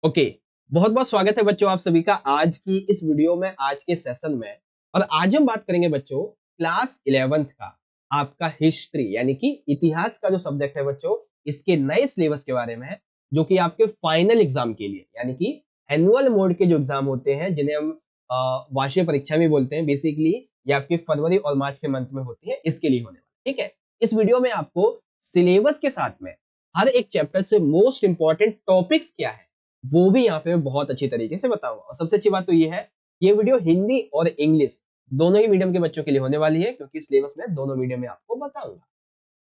Okay. बहुत बहुत स्वागत है बच्चों आप सभी का आज की इस वीडियो में, आज के सेशन में। और आज हम बात करेंगे बच्चों क्लास 11th का आपका हिस्ट्री यानी कि इतिहास का जो सब्जेक्ट है बच्चों, इसके नए सिलेबस के बारे में है, जो कि आपके फाइनल एग्जाम के लिए यानी कि एनुअल मोड के जो एग्जाम होते हैं, जिन्हें हम वार्षिक परीक्षा भी बोलते हैं, बेसिकली ये आपके फरवरी और मार्च के मंथ में होती है, इसके लिए होने वाला। ठीक है, इस वीडियो में आपको सिलेबस के साथ में हर एक चैप्टर से मोस्ट इंपॉर्टेंट टॉपिक्स क्या है वो भी यहाँ पे मैं बहुत अच्छी तरीके से बताऊंगा। और सबसे अच्छी बात तो ये है, ये वीडियो हिंदी और इंग्लिश दोनों ही मीडियम के बच्चों के लिए होने वाली है, क्योंकि सिलेबस में दोनों मीडियम में आपको बताऊंगा।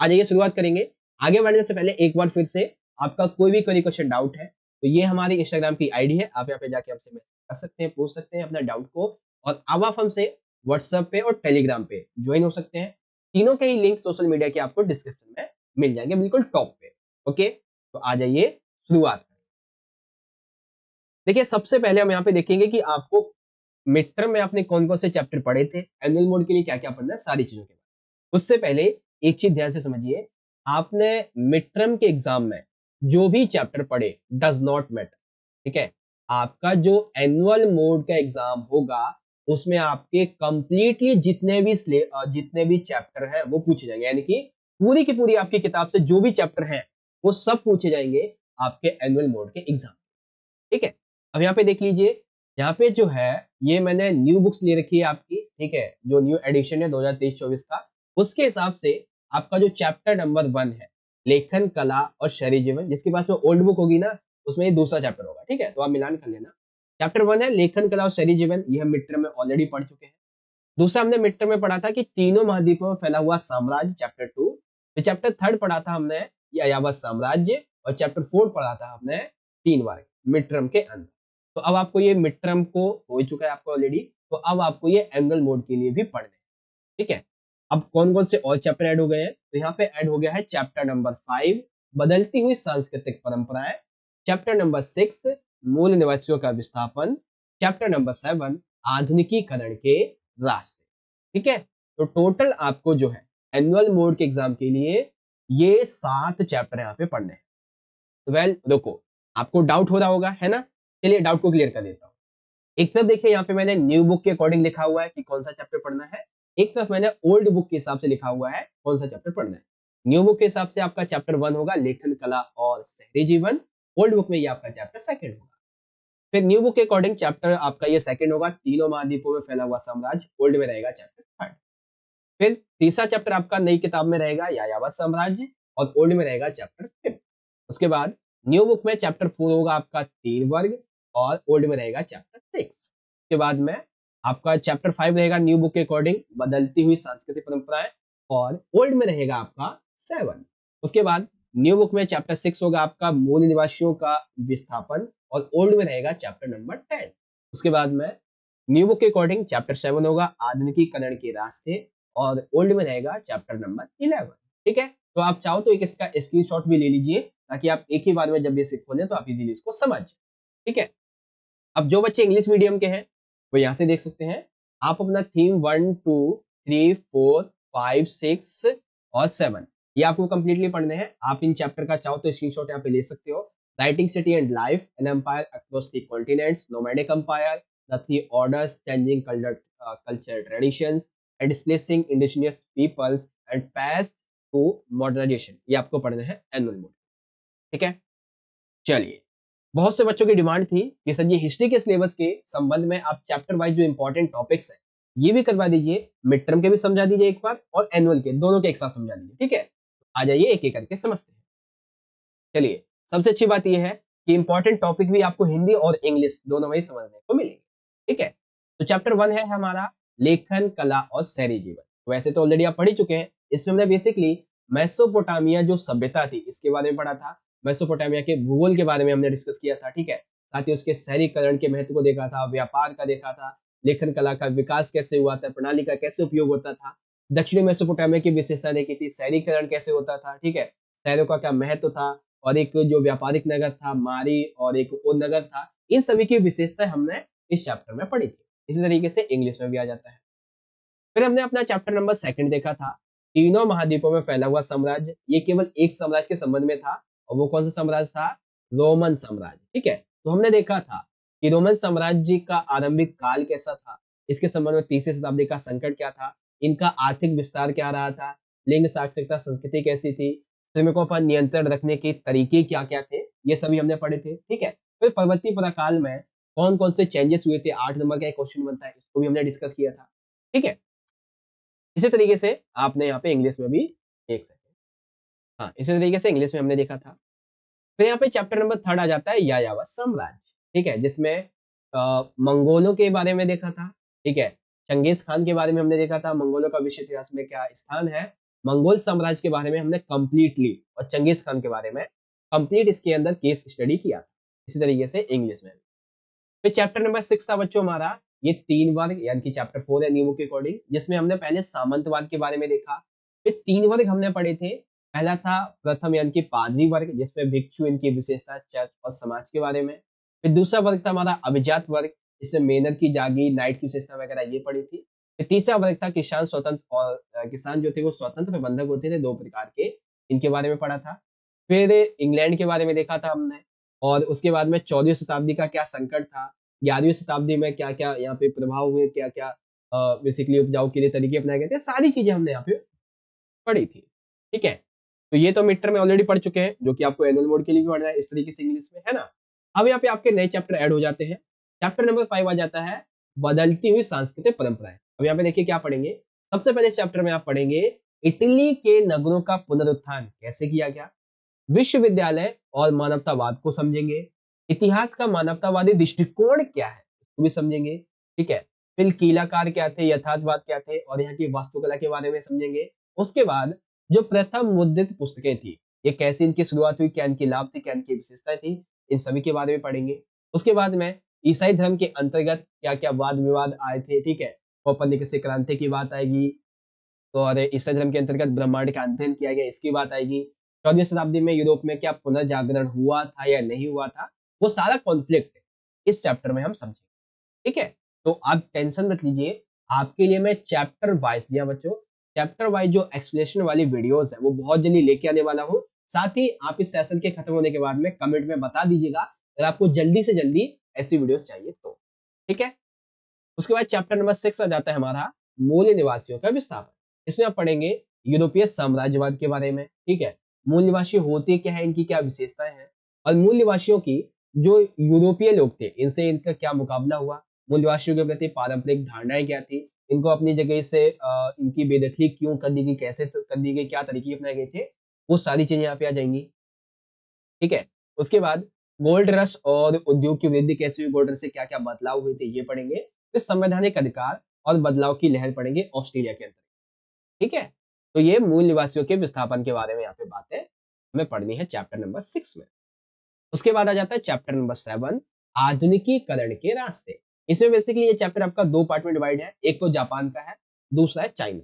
आ जाइए शुरुआत करेंगे। आगे बढ़ने से पहले एक बार फिर से, आपका कोई भी क्वेरी क्वेश्चन डाउट है तो ये हमारी इंस्टाग्राम की आईडी है, आप यहाँ पे जाके हमसे मैसेज कर सकते हैं, पूछ सकते हैं अपना डाउट को। और अब आप हमसे व्हाट्सएप पे और टेलीग्राम पे ज्वाइन हो सकते हैं। तीनों के ही लिंक सोशल मीडिया के आपको डिस्क्रिप्शन में मिल जाएंगे, बिल्कुल टॉप पे। ओके, तो आ जाइए शुरुआत। देखिए सबसे पहले हम यहाँ पे देखेंगे कि आपको मिड टर्म में आपने कौन कौन से चैप्टर पढ़े थे, एनुअल मोड के लिए क्या क्या पढ़ना है, सारी चीजों के बारे। उससे पहले एक चीज ध्यान से समझिए, आपने मिड टर्म के एग्जाम में जो भी चैप्टर पढ़े डज नॉट मैटर। ठीक है, आपका जो एनुअल मोड का एग्जाम होगा उसमें आपके कंप्लीटली जितने भी चैप्टर हैं वो पूछे जाएंगे, यानी कि पूरी की पूरी आपकी किताब से जो भी चैप्टर हैं वो सब पूछे जाएंगे आपके एनुअल मोड के एग्जाम। ठीक है, अब यहाँ पे देख लीजिए, यहाँ पे जो है ये मैंने न्यू बुक्स ले रखी है आपकी। ठीक है, जो न्यू एडिशन है 2023-24 का, उसके हिसाब से आपका जो चैप्टर नंबर 1 है लेखन कला और शहरी जीवन, जिसके पास में ओल्ड बुक होगी ना उसमें ये दूसरा चैप्टर होगा। ठीक है, तो आप मिलान कर लेना। चैप्टर 1 है लेखन कला और शहरी जीवन, ये हम मिड टर्म में ऑलरेडी पढ़ चुके हैं। दूसरा हमने मिड टर्म में पढ़ा था कि तीनों महाद्वीपों में फैला हुआ साम्राज्य, चैप्टर 2। फिर चैप्टर 3 पढ़ा था हमने यायावर साम्राज्य, और चैप्टर 4 पढ़ा था हमने 3 बार मिड टर्म के अंदर। तो अब आपको ये मिड टर्म को हो चुका है आपको ऑलरेडी, तो अब आपको ये एनुअल मोड के लिए भी पढ़ने हैं। ठीक है, अब कौन कौन से और चैप्टर ऐड हो गए हैं, तो यहाँ पे ऐड हो गया है चैप्टर नंबर 5 बदलती हुई सांस्कृतिक परंपराएं, चैप्टर नंबर 6 मूल निवासियों का विस्थापन, चैप्टर नंबर 7 आधुनिकीकरण के रास्ते। ठीक है, तो टोटल आपको जो है एनुअल मोड के एग्जाम के लिए ये 7 चैप्टर यहाँ पे पढ़ने हैं। वेल रुको, आपको डाउट हो रहा होगा है ना, चलिए डाउट को क्लियर कर देता हूँ। एक तरफ देखिए यहाँ पे मैंने न्यू बुक के अकॉर्डिंग लिखा हुआ है कि कौन सा चैप्टर पढ़ना है, एक तरफ मैंने ओल्ड बुक के हिसाब से लिखा हुआ है कौन सा चैप्टर पढ़ना है। न्यू बुक के हिसाब से आपका चैप्टर 1 होगा लेखन कला और शहरी जीवन, ओल्ड बुक में ये आपका चैप्टर 2 होगा। फिर न्यू बुक के अकॉर्डिंग चैप्टर आपका ये 2 होगा, तीनों महाद्वीपों में फैला हुआ साम्राज्य, ओल्ड में रहेगा चैप्टर 3। फिर तीसरा चैप्टर आपका नई किताब में रहेगा यायावर साम्राज्य, और ओल्ड में रहेगा चैप्टर 5। उसके बाद न्यू बुक में चैप्टर 4 होगा आपका तीर वर्ग, और ओल्ड में रहेगा चैप्टर 6। उसके बाद में आपका चैप्टर 5 रहेगा न्यू बुक के अकॉर्डिंग बदलती हुई सांस्कृतिक परंपराएं, और ओल्ड में रहेगा आपका 7। उसके बाद न्यू बुक में चैप्टर 6 होगा आपका मूल निवासियों का विस्थापन, और ओल्ड में रहेगा चैप्टर नंबर 10। उसके बाद में न्यू बुक के अकॉर्डिंग चैप्टर 7 होगा आधुनिकीकरण के रास्ते, और ओल्ड में रहेगा चैप्टर नंबर 11। ठीक है, तो आप चाहो तो एक इसका स्क्रीनशॉट भी ले लीजिए, ताकि आप एक ही बार में जब बेसिक खोलें तो आप इजीली इसको समझ जाए। ठीक है, अब जो बच्चे इंग्लिश मीडियम के हैं वो यहाँ से देख सकते हैं। आप अपना थीम 1 2 3 4 5 6 और 7 ये आपको कंप्लीटली पढ़ने हैं। आप इन चैप्टर का चाहो तो स्क्रीनशॉट यहाँ पे ले सकते हो। Writing city and life, an empire across the continents, nomadic empire, the three orders, changing culture traditions and displacing indigenous peoples and past to modernization, ये आपको पढ़ने हैं एनुअल मोड। ठीक है, चलिए। बहुत से बच्चों की डिमांड थी कि सर ये हिस्ट्री के सिलेबस के संबंध में आप चैप्टर वाइज जो इंपॉर्टेंट टॉपिक्स हैं ये भी करवा दीजिए, मिड टर्म के भी समझा दीजिए एक बार, और एनुअल के दोनों के एक साथ समझा दीजिए। ठीक है, आ जाइए एक एक करके समझते हैं। चलिए, सबसे अच्छी बात यह है कि इंपॉर्टेंट टॉपिक भी आपको हिंदी और इंग्लिश दोनों में ही समझने को मिलेंगे। ठीक है, तो चैप्टर 1 है हमारा लेखन कला और शहरी जीवन। वैसे तो ऑलरेडी आप पढ़ ही चुके हैं, इसमें हमने बेसिकली मेसोपोटामिया जो सभ्यता थी इसके बारे में पढ़ा था, मेसोपोटामिया के भूगोल के बारे में हमने डिस्कस किया था। ठीक है, साथ ही उसके शहरीकरण के महत्व को देखा था, व्यापार का देखा था, लेखन कला का विकास कैसे हुआ था, प्रणाली का कैसे उपयोग होता था, दक्षिणी मेसोपोटामिया की विशेषता देखी थी, शहरीकरण कैसे होता था। ठीक है, शहरों का क्या महत्व था, और एक जो व्यापारिक नगर था मारी, और एक ओ नगर था, इन सभी की विशेषताएं हमने इस चैप्टर में पढ़ी थी। इसी तरीके से इंग्लिश में भी आ जाता है। फिर हमने अपना चैप्टर नंबर 2 देखा था, तीनों महाद्वीपों में फैला हुआ साम्राज्य। ये केवल एक साम्राज्य के संबंध में था, और वो कौन सा साम्राज्य था, रोमन साम्राज्य। ठीक है, तो हमने देखा था कि रोमन साम्राज्य का आरंभिक काल कैसा था, इसके संबंध में तीसरी शताब्दी का संकट क्या था, इनका आर्थिक विस्तार क्या रहा था, लिंग साक्षरता संस्कृति कैसी थी, श्रमिकों पर नियंत्रण रखने के तरीके क्या क्या थे, ये सभी हमने पढ़े थे। ठीक है, फिर पर्वतीय प्रकाल में कौन कौन से चेंजेस हुए थे, 8 नंबर का एक क्वेश्चन बनता है, इसको भी हमने डिस्कस किया था। ठीक है, इसी तरीके से आपने यहाँ पे इंग्लिश में भी देख सकते हैं। हाँ, इसी तरीके से इंग्लिश में हमने देखा था। फिर यहाँ पे चैप्टर नंबर 3 आ जाता है यायावर साम्राज्य। ठीक है, जिसमें मंगोलों के बारे में देखा था। ठीक है, चंगेज खान के बारे में हमने देखा था, मंगोलों का विश्व इतिहास में क्या स्थान है, मंगोल साम्राज्य के बारे में हमने कंप्लीटली, और चंगेज खान के बारे में कंप्लीट इसके अंदर केस स्टडी किया था। इसी तरीके से इंग्लिश में फिर चैप्टर नंबर 6 था बच्चों हमारा, ये 3 वर्ग यानी कि चैप्टर 4 है नियमों के अकॉर्डिंग, जिसमें हमने पहले सामंतवाद के बारे में देखा। फिर 3 वर्ग हमने पढ़े थे। पहला था प्रथम यानी कि पादरी वर्ग, जिसमें भिक्षु, इनकी विशेषता, चर्च और समाज के बारे में। फिर दूसरा वर्ग था हमारा अभिजात वर्ग, जिसमें मेहनत की जागीर, नाइट की विशेषता वगैरह ये पढ़ी थी। फिर तीसरा वर्ग था किसान स्वतंत्र, और किसान जो थे वो स्वतंत्र प्रबंधक होते थे 2 प्रकार के, इनके बारे में पढ़ा था। फिर इंग्लैंड के बारे में देखा था हमने, और उसके बाद में 14वीं शताब्दी का क्या संकट था, 11वीं शताब्दी में क्या-क्या यहाँ पे प्रभाव हुए, क्या-क्या बेसिकली उपजाऊ के लिए तरीके अपनाए गए थे, सारी चीजें हमने यहाँ पे पढ़ी थी। ठीक है, तो ये तो मिड टर्म में ऑलरेडी पढ़ चुके हैं, जो कि आपको एनुअल मोड के लिए भी पढ़ना है इस तरीके से इंग्लिश में, है ना। अब यहाँ पे आपके नए चैप्टर ऐड हो जाते हैं। चैप्टर नंबर 5 आ जाता है बदलती हुई सांस्कृतिक परंपराएं। अब यहाँ पे देखिए क्या पढ़ेंगे, सबसे पहले इस चैप्टर में आप पढ़ेंगे इटली के नगरों का पुनरुत्थान कैसे किया गया, विश्वविद्यालय और मानवतावाद को समझेंगे, इतिहास का मानवतावादी दृष्टिकोण क्या है इसको भी समझेंगे। ठीक है, फिर कीलाकार क्या थे, यथार्थवाद क्या थे, और यहाँ की वास्तुकला के बारे में समझेंगे। उसके बाद जो प्रथम मुद्रित पुस्तकें थी, ये कैसे इनकी शुरुआत हुई, क्या इनकी लाभ थे, क्या इनकी विशेषताएं थी, इन सभी के बारे में पढ़ेंगे। उसके बाद में ईसाई धर्म के अंतर्गत क्या क्या वाद विवाद आए थे। ठीक है, कोपरनिकस की क्रांति की बात आएगी, तो और ईसाई धर्म के अंतर्गत ब्रह्मांड का अध्ययन किया गया, इसकी बात आएगी। 14वीं शताब्दी में यूरोप में क्या पुनर्जागरण हुआ था या नहीं हुआ था, वो सारा कॉन्फ्लिक्ट इस चैप्टर में हम समझेंगे। ठीक है, तो आप टेंशन मत लीजिए, आपके लिए मैं चैप्टर वाइज दिया बच्चों, चैप्टर वाइज जो एक्सप्लेनेशन वाली वीडियोस है वो बहुत जल्दी लेके आने वाला हूँ। साथ ही आप इस सेशन के खत्म होने के बाद में कमेंट में बता दीजिएगा अगर आपको जल्दी से जल्दी ऐसी वीडियोस चाहिए तो। ठीक है, उसके बाद चैप्टर नंबर 6 आ जाता है हमारा मूल निवासियों का विस्थापन। इसमें आप पढ़ेंगे यूरोपीय साम्राज्यवाद के बारे में। ठीक है, मूल निवासी होते क्या है, इनकी क्या विशेषताएं हैं, और मूल निवासियों की जो यूरोपीय लोग थे इनसे इनका क्या मुकाबला हुआ, मूल निवासियों के प्रति पारंपरिक धारणाएं क्या थी, इनको अपनी जगह से इनकी बेदखली क्यों कर दी गई, कैसे कर दी गई, क्या तरीके अपनाए गए थे, वो सारी चीजें यहाँ पे आ जाएंगी। ठीक है, उसके बाद गोल्ड रश और उद्योग की वृद्धि कैसे हुई, गोल्ड रश से क्या क्या बदलाव हुए थे ये पढ़ेंगे। फिर संवैधानिक अधिकार और बदलाव की लहर पढ़ेंगे ऑस्ट्रेलिया के अंदर। ठीक है, तो ये मूल निवासियों के विस्थापन के बारे में यहाँ पे बातें हमें पढ़नी है चैप्टर नंबर 6 में। उसके बाद आ जाता है चैप्टर नंबर 7 आधुनिकीकरण के रास्ते। इसमें बेसिकली ये चैप्टर आपका 2 पार्ट में डिवाइड है, एक तो जापान का है, दूसरा है चाइना।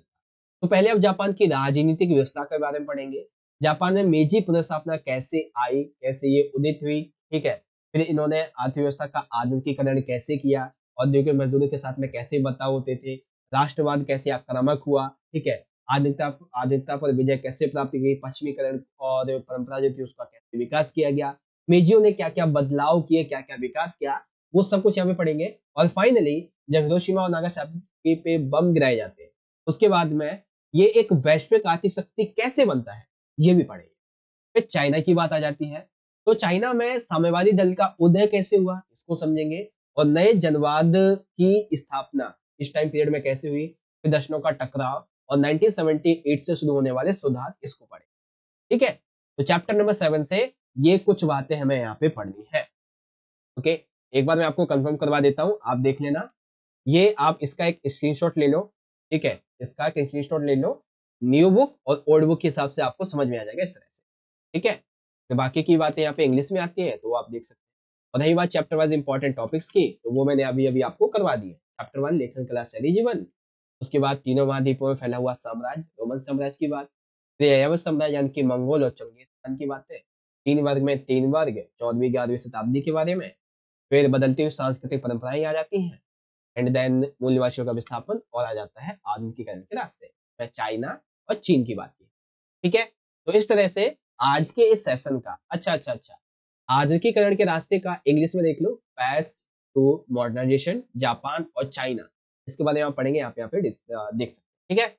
तो पहले आप जापान की राजनीतिक व्यवस्था के बारे में पढ़ेंगे, जापान में मेजी पुनर्स्थापना कैसे आई, कैसे ये उदित हुई। ठीक है, फिर इन्होंने अर्थव्यवस्था का आधुनिकीकरण कैसे किया, औद्योगिक मजदूरों के साथ में कैसे बर्ताव होते थे, राष्ट्रवाद कैसे आक्रामक हुआ। ठीक है, आधुनिकता आधुनिकता पर विजय कैसे प्राप्त की, पश्चिमीकरण और परंपरा जो थी उसका कैसे विकास किया गया, मेजियो ने क्या क्या बदलाव किए, क्या क्या विकास किया, वो सब कुछ यहाँ पे पढ़ेंगे। और फाइनली जब हिरोशिमा और नागासाकी पे बम गिराए जाते हैं उसके बाद में ये एक वैश्विक आर्थिक शक्ति कैसे बनता है ये भी पढ़ेंगे। फिर चाइना की बात आ जाती है, तो चाइना में साम्यवादी दल का उदय कैसे हुआ इसको समझेंगे, और नए जनवाद की स्थापना इस टाइम पीरियड में कैसे हुई, फिर दर्शनों का टकराव और 1978 से शुरू होने वाले सुधार इसको पढ़े। ठीक है, तो चैप्टर नंबर 7 से ये कुछ बातें हमें यहाँ पे पढ़नी है। ओके, एक बार मैं आपको कंफर्म करवा देता हूँ, आप देख लेना, ये आप इसका एक स्क्रीनशॉट ले लो। ठीक है, इसका एक स्क्रीनशॉट ले लो, न्यू बुक और ओल्ड बुक के हिसाब से आपको समझ में आ जाएगा इस तरह से। ठीक है, तो बाकी की बातें यहाँ पे इंग्लिश में आती है तो आप देख सकते हैं। और रही बात चैप्टर वाइज इंपॉर्टेंट टॉपिक्स की, तो वो मैंने अभी अभी आपको करवा दी है। चैप्टर 1 लेखन कला शैली जीवन, उसके बाद तीनों महाद्वीपों में फैला हुआ साम्राज्य, रोमन साम्राज्य की बात, फिर यायावर साम्राज्य यानी कि मंगोल और चंगेज खान की बातें, 3 वर्ग में 3 वर्ग 14वीं 11वीं शताब्दी के बारे में, फिर बदलती हुई सांस्कृतिक परंपराएं आ जाती हैं, एंड देन मूल निवासियों का विस्थापन, और आ जाता है आधुनिकीकरण के रास्ते। मैं चाइना और चीन की बात की। ठीक है, तो इस तरह से आज के इस सेशन का अच्छा, आधुनिकीकरण के रास्ते का इंग्लिश में देख लो, पैथ्स टू मॉडर्नाइजेशन, जापान और चाइना। इसके बारे में आप पढ़ेंगे, यहाँ पे देख सकते हैं। ठीक है,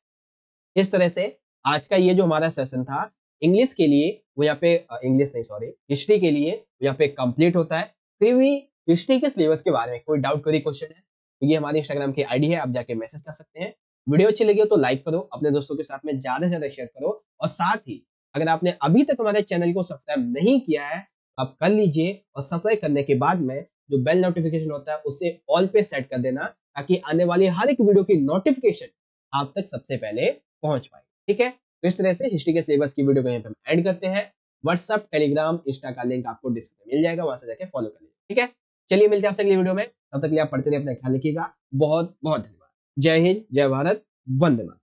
इस तरह से आज का ये जो हमारा सेशन था इंग्लिश के लिए, वो यहाँ पे इंग्लिश नहीं सॉरी हिस्ट्री के लिए वो यहाँ पे कंप्लीट होता है। फिर भी हिस्ट्री के सिलेबस के बारे में कोई डाउट, कोई क्वेश्चन है तो ये हमारे इंस्टाग्राम की आईडी है, आप जाके मैसेज कर सकते हैं। वीडियो अच्छी लगी हो तो लाइक करो, अपने दोस्तों के साथ में ज्यादा से ज्यादा शेयर करो, और साथ ही अगर आपने अभी तक हमारे चैनल को सब्सक्राइब नहीं किया है आप कर लीजिए, और सब्सक्राइब करने के बाद में जो बेल नोटिफिकेशन होता है उसे ऑल पे सेट कर देना, ताकि आने वाली हर एक वीडियो की नोटिफिकेशन आप तक सबसे पहले पहुंच पाए। ठीक है, तो इस तरह से हिस्ट्री के सिलेबस की वीडियो को यहाँ पे हम एंड करते हैं। व्हाट्सअप, टेलीग्राम, इंस्टा का लिंक आपको डिस्क्रिप्शन में मिल जाएगा, वहां से जाके फॉलो कर लीजिए। ठीक है, चलिए मिलते हैं आपसे अगली वीडियो में, तब तक के लिए आप पढ़ते रहिए, अपना ख्याल रखिएगा। बहुत बहुत धन्यवाद। जय हिंद, जय भारत, वंदे मातरम।